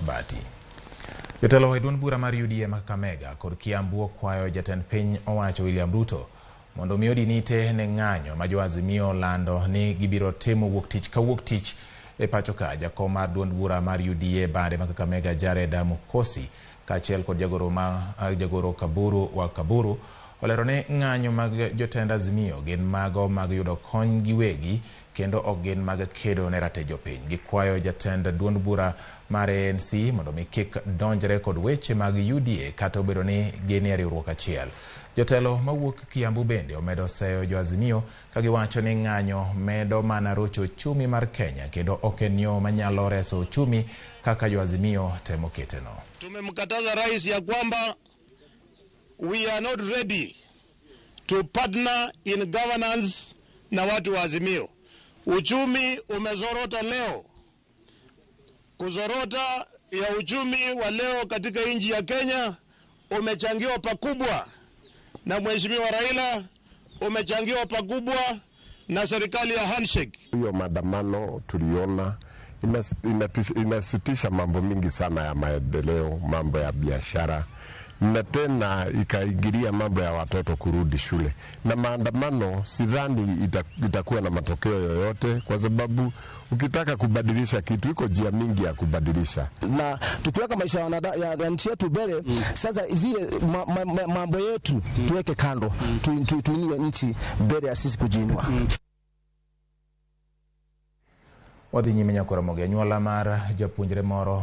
mabati. Jotelo e duond bura mar UDA Kakamega kod Kiambu kwayo jatend piny owacho William Ruto mondo mi odinite ne ng'anyo ma jo Azimio lando ni gibiro timo wuok tich e pacho ka. Jakom mar duond bura mar UDA bade ma Kakamega Jared Mukosi kaachiel kod jagoro Kaburu olero ne ng'anyo mag jotend Azimio gin mago mag yudo kony giwegi kendo ok gin mag kedo ne ratich jopiny. Gikwayo jatend duond bura mar ANC mondo mi kik donjre kod weche mag UDA kata obedo ni gin e riwruok achiel. Jotelo mawuok Kiambu bende omedo seyo jo Azimio ka giwacho ni ng'anyo medo mana rocho uchumi mar Kenya kendo ok en yo manyalo reso uchumi kaka jo Azimio temo keteno. Tumemkataza rais ya kwamba we are not ready to partner in governance na watu wa Azimio. Uchumi umezorota leo. Kuzorota ya uchumi wa leo katika nchi ya Kenya umechangiwa pakubwa na Mheshimiwa Raila, umechangiwa pakubwa na serikali ya handshake. Hiyo maandamano tuliona inasitisha mambo mingi sana ya maendeleo, mambo ya biashara, na tena ikaingilia mambo ya watoto kurudi shule. Na maandamano sidhani itakuwa na matokeo yoyote, kwa sababu ukitaka kubadilisha kitu iko njia mingi ya kubadilisha. Na tukiweka maisha ya nchi yetu mbele, sasa zile mambo yetu tuweke kando, tuinue nchi mbele ya sisi kujinua. Wadhi nyime nyaka Ramogi anyuola mar japuonjre moro